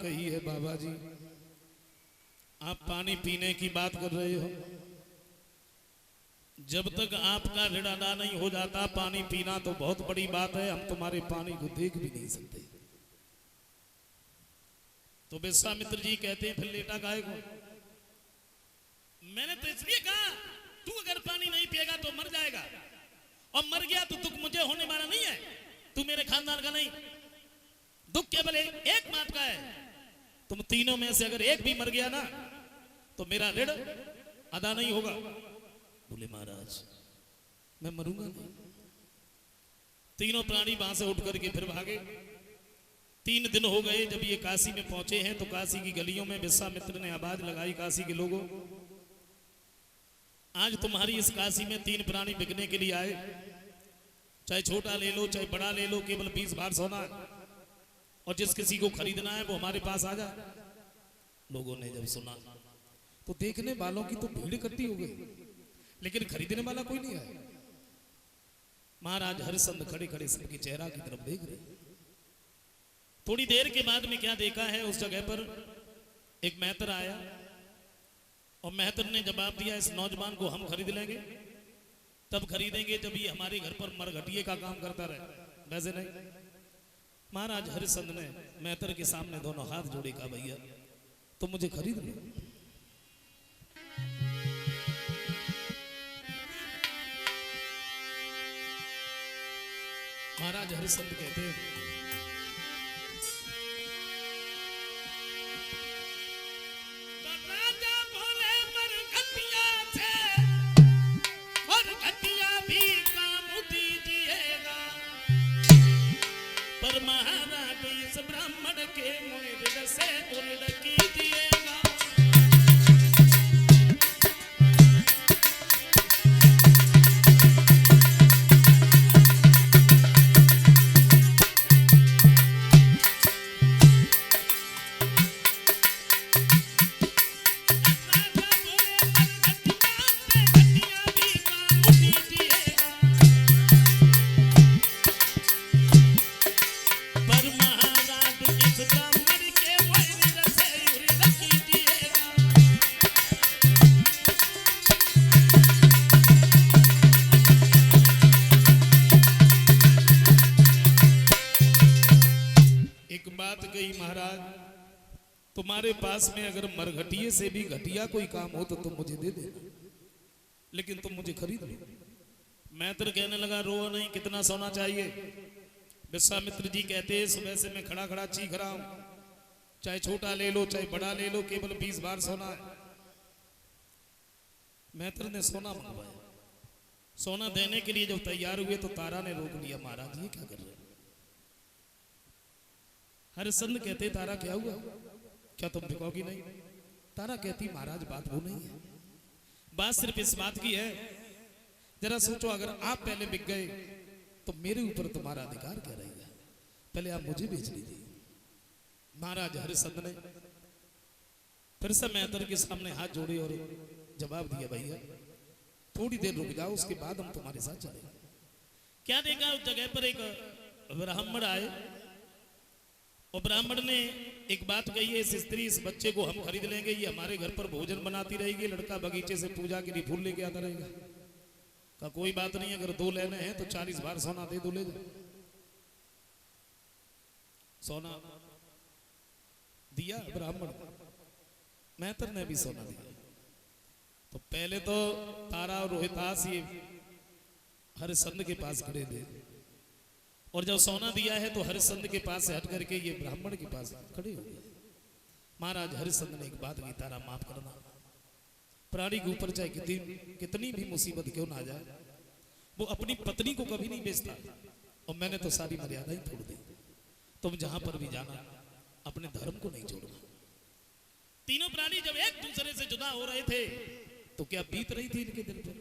कही है बाबा जी। आप पानी पीने की बात कर रहे हो, जब तक आपका ऋण अदा नहीं हो जाता पानी पीना तो बहुत बड़ी बात है, हम तुम्हारे पानी को देख भी नहीं सकते। तो विश्वामित्र जी कहते हैं फिर लेटा काहे को? मैंने तो इसलिए कहा तू अगर पानी नहीं पिएगा तो मर जाएगा, और मर गया तो दुख मुझे होने वाला नहीं है, तू मेरे खानदान का नहीं, दुख केवल एक बात का है, तुम तीनों में से अगर एक भी मर गया ना तो मेरा ऋण अदा नहीं होगा। बोले महाराज मैं मरूंगा नहीं। तीनों प्राणी वहां से उठ करके फिर भागे। 3 दिन हो गए। जब ये काशी में पहुंचे हैं तो काशी की गलियों में विश्वामित्र ने आवाज लगाई, काशी के लोगों आज तुम्हारी इस काशी में 3 प्राणी बिकने के लिए आए, चाहे छोटा ले लो चाहे बड़ा ले लो, केवल 20 भार सोना है, और जिस किसी को खरीदना है वो हमारे पास आ जाए। लोगों ने जब सुना तो देखने वालों की तो भीड़ इकट्ठी हो गई, लेकिन खरीदने वाला कोई नहीं आया। महाराज हरिश्चंद्र खड़े खड़े सबके चेहरा की तरफ देख रहे। थोड़ी देर के बाद में क्या देखा है, उस जगह पर एक मेहतर आया और मेहतर ने जवाब दिया इस नौजवान को हम खरीद लेंगे, तब खरीदेंगे जब ये हमारे घर पर मरघटिए का काम करता रहे, वैसे नहीं। महाराज हरिश्चंद्र ने मेहतर के सामने दोनों हाथ जोड़े, कहा भैया तो मुझे खरीद लो। महाराज हरिश्चंद्र कहते हैं पर महाराज इस ब्राह्मण के मुंह से उल्ड कीजिएगा। महाराज तुम्हारे पास में अगर मरघटिए से भी घटिया कोई काम हो तो तुम मुझे दे देना, लेकिन तुम मुझे खरीद लो। मैत्र कहने लगा रो नहीं, कितना सोना चाहिए? विश्वामित्र जी कहते हैं सुबह से मैं खड़ा खड़ा चीख रहा हूं, चाहे छोटा ले लो चाहे बड़ा ले लो, केवल 20 बार सोना है। मैत्र ने सोना मंगवाया। सोना देने के लिए जब तैयार हुए तो तारा ने रोक लिया, महाराज ये क्या कर रहे हैं? हरिश्चंद्र कहते तारा क्या हुआ, क्या तुम बिकोगी नहीं? तारा कहती महाराज बात वो नहीं है, बात सिर्फ इस बात की है, जरा सोचो अगर आप पहले बिक गए तो मेरे ऊपर तुम्हारा अधिकार क्या रहेगा? पहले आप मुझे बेच लीजिए। महाराज हरिश्चंद्र ने फिर से मेहतर के सामने हाथ जोड़े और जवाब दिया भैया थोड़ी देर रुक जाओ, उसके बाद हम तुम्हारे साथ चलेंगे। क्या देखा उस जगह पर एक ब्राह्मण आए और ब्राह्मण ने एक बात कही है, इस स्त्री इस बच्चे को हम खरीद लेंगे, ये हमारे घर पर भोजन बनाती रहेगी, लड़का बगीचे से पूजा के लिए फूल लेके आता रहेगा। का कोई बात नहीं, अगर 2 लेने हैं तो 40 बार सोना दे दो, ले जाओ। सोना दिया ब्राह्मण, मेहतर ने भी सोना दिया। तो पहले तो तारा और रोहितास ये हरिश्चंद्र के पास खड़े थे, और जब सोना दिया है तो हरिश्चंद्र के पास से हट करके ये ब्राह्मण के पास खड़े हो गए। महाराज हरिश्चंद्र ने एक बात की, तारा माफ करना, प्राणी के ऊपर चाहे कितनी भी मुसीबत क्यों ना आ जाए, वो अपनी पत्नी को कभी नहीं बेचता, और मैंने तो सारी मर्यादा ही तोड़ दी। तुम जहां पर भी जाना अपने धर्म को नहीं छोड़ना। तीनों प्राणी जब एक दूसरे से जुदा हो रहे थे तो क्या बीत रही थी इनके दिल पर?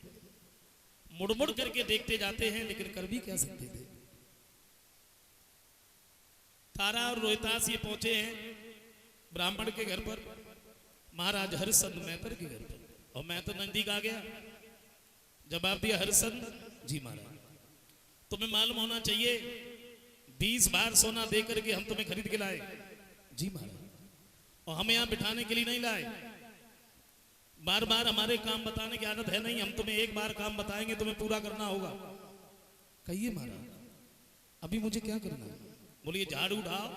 मुड़ मुड़ करके देखते जाते हैं, लेकिन कर भी क्या सकते थे। तारा और रोहितास ये पहुंचे हैं ब्राह्मण के घर पर, महाराज हरिश्चंद्र मेहतर के घर पर, और मेहतर नजदीक आ गया। जवाब दिया हरिश्चंद्र जी महाराज तुम्हें मालूम होना चाहिए 20 बार सोना दे करके हम तुम्हें खरीद के लाए। जी महाराज और हमें यहां बिठाने के लिए नहीं लाए। बार बार हमारे काम बताने की आदत है नहीं, हम तुम्हें एक बार काम बताएंगे, तुम्हें पूरा करना होगा। कहिए महाराज अभी मुझे क्या करना है? बोलिए झाड़ू उठाओ,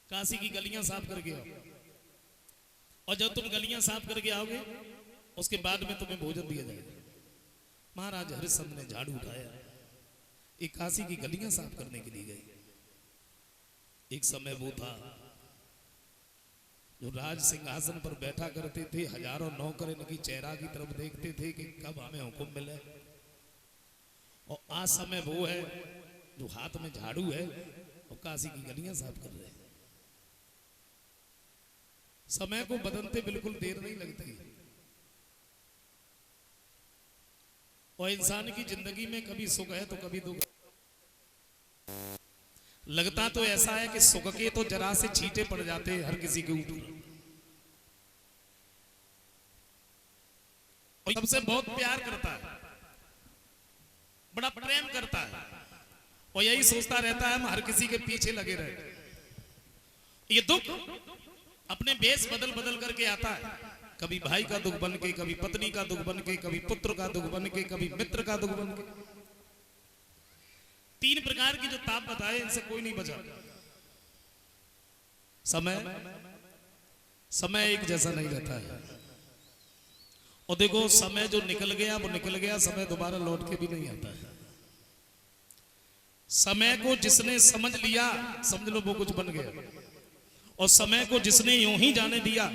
काशी की गलियां साफ करके आओ, और जब तुम गलियां साफ करके आओगे उसके बाद में तुम्हें भोजन दिया जाएगा। महाराज हरिश्चंद्र ने झाड़ू उठाया, एक काशी की गलियां साफ करने के लिए गए। एक समय वो था जो राज सिंहासन पर बैठा करते थे, हजारों नौकर इनकी चेहरा की तरफ देखते थे कि कब हमें हुक्म मिले। और आज समय वो है जो हाथ में झाड़ू है और काशी की गलियां साफ कर रहे हैं। समय को बदलते बिल्कुल देर नहीं लगती। और इंसान की जिंदगी में कभी सुख है तो कभी दुख। लगता तो ऐसा है कि सुख के तो जरा से छींटे पड़ जाते हैं हर किसी के ऊपर, और सबसे बहुत प्यार करता है, बड़ा प्रेम करता है, और यही सोचता रहता है हम हर किसी के पीछे लगे रहे। ये दुख अपने भेष बदल बदल करके आता है, कभी भाई का दुख बन के, कभी पत्नी का दुख बन के, कभी पुत्र का दुख बन के, कभी मित्र का दुख बन के। 3 प्रकार की जो ताप बताए इनसे कोई नहीं बचा। समय एक जैसा नहीं रहता है। और देखो समय जो निकल गया वो निकल गया, समय दोबारा लौट के भी नहीं आता है। समय को जिसने समझ लिया समझ लो वो कुछ बन गया, और समय को जिसने यूं ही जाने दिया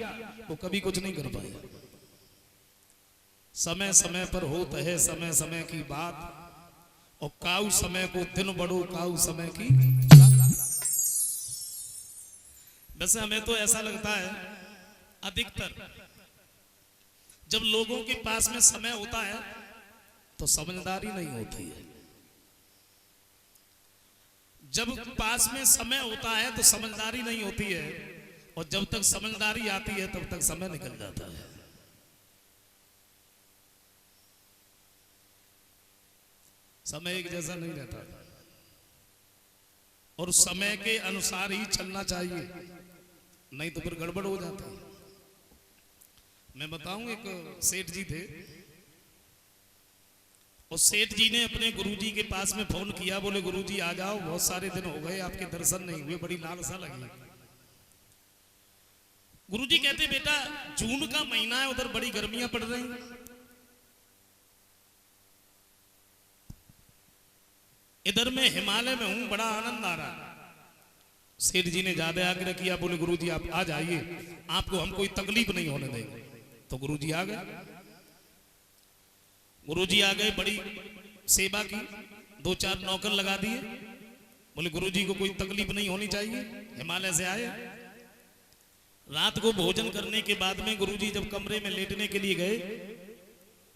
वो कभी कुछ नहीं कर पाया। समय समय पर होता है समय समय की बात, और काऊ समय को दिन बढ़ो काऊ समय की। वैसे हमें तो ऐसा लगता है अधिकतर जब लोगों के पास में समय होता है तो समझदारी नहीं होती है। जब पास में समय होता है तो समझदारी नहीं होती है, और जब तक समझदारी आती है तब तक समय निकल जाता है। समय एक जैसा नहीं रहता, और समय के अनुसार ही चलना चाहिए, नहीं तो फिर गड़बड़ हो जाती है। मैं बताऊं, एक सेठ जी थे, और सेठ जी ने अपने गुरुजी के पास में फोन किया, बोले गुरुजी आ जाओ, बहुत सारे दिन हो गए आपके दर्शन नहीं हुए, बड़ी लालसा लगी। गुरुजी कहते बेटा जून का महीना है, उधर बड़ी गर्मियां पड़ रही, इधर मैं हिमालय में हूं, बड़ा आनंद आ रहा। सेठ जी ने ज्यादा आग्रह किया, बोले गुरुजी आप आ जाइए, आपको हम कोई तकलीफ नहीं होने देंगे। तो गुरुजी आ गए। गुरुजी आ गए, बड़ी सेवा की, 2-4 नौकर लगा दिए। बोले गुरुजी को कोई तकलीफ नहीं होनी चाहिए, हिमालय से आए। रात को भोजन करने के बाद में गुरुजी जब कमरे में लेटने के लिए गए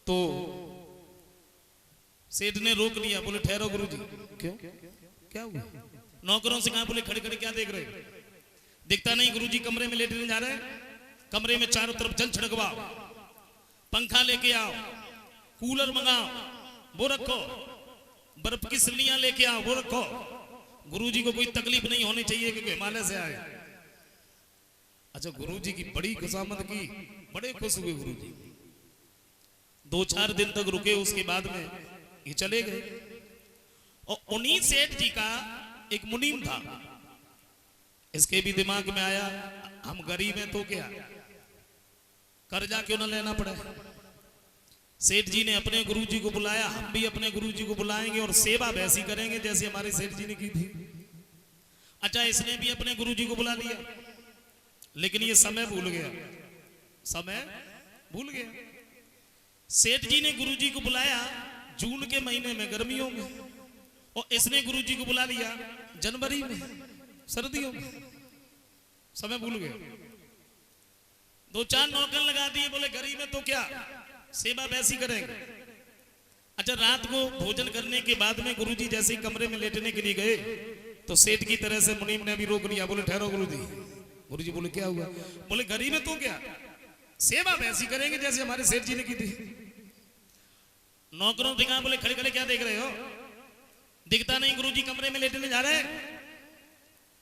तो सेठ ने रोक लिया, बोले ठहरो गुरुजी। क्यों, क्या हुआ? नौकरों से कहा, बोले खड़े खड़े क्या देख रहे हो? दिखता नहीं गुरुजी कमरे में लेटने जा रहे हैं? कमरे में चारों तरफ जल छिड़कवाओ, पंखा लेके आओ, कूलर मंगाओ वो रखो, बर्फ की सिल्लियां लेके आओ वो रखो। गुरुजी को कोई तकलीफ नहीं होनी चाहिए क्योंकि हिमालय से आए। अच्छा, गुरुजी की बड़ी खुशामद की, बड़े खुश हुए गुरुजी। 2-4 दिन तक रुके, उसके बाद में ये चले गए। और उन्हीं सेठ जी का एक मुनीम था, इसके भी दिमाग में आया हम गरीब हैं तो क्या, कर्जा क्यों ना लेना पड़े। सेठ जी ने अपने गुरुजी को बुलाया, हम भी अपने गुरुजी को बुलाएंगे और सेवा वैसी करेंगे जैसे हमारे सेठ जी ने की थी। अच्छा, इसने भी अपने गुरुजी को बुला लिया, लेकिन ये समय भूल गया, समय भूल गया। सेठ जी ने गुरुजी को बुलाया जून के महीने में, गर्मियों में, और इसने गुरुजी को बुला लिया जनवरी में, सर्दियों में। समय भूल गए। 2-4 नौकर लगा दिए, बोले गरीब है तो क्या, सेवा वैसी करेंगे। अच्छा, रात को भोजन करने के बाद में गुरुजी जैसे ही कमरे में लेटने के लिए गए तो सेठ की तरह से मुनीम ने भी रोक लिया, बोले ठहरो गुरुजी। गुरुजी बोले क्या हुआ? बोले गरीब है तो क्या, सेवा वैसी करेंगे जैसे हमारे सेठ जी ने की थी। नौकरों से कहा, बोले खड़े खड़े क्या देख रहे हो, दिखता नहीं गुरुजी कमरे में लेटने जा रहे हैं,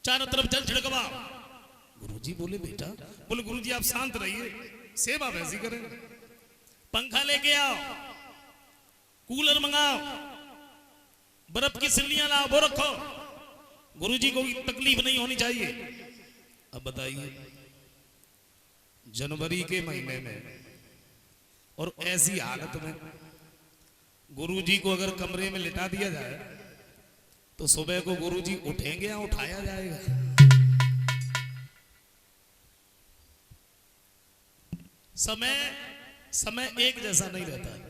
चारों तरफ जल छिड़कवाओ गुरुजी बोले बेटा, बोले गुरुजी आप शांत रहिए, सेवा वैसी करें, पंखा लेके आओ, कूलर मंगाओ, बर्फ की सिल्लियां लाओ, वो रखो, गुरुजी को तकलीफ नहीं होनी चाहिए। अब बताइए जनवरी के महीने में और ऐसी हालत में गुरुजी को अगर कमरे में लिटा दिया जाए तो सुबह को गुरुजी उठेंगे या उठाया जाएगा? समय समय एक जैसा नहीं रहता है।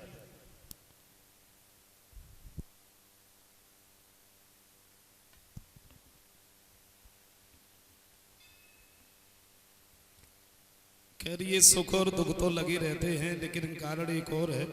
खैर ये सुख और दुख तो लगे रहते हैं, लेकिन कारण एक और है।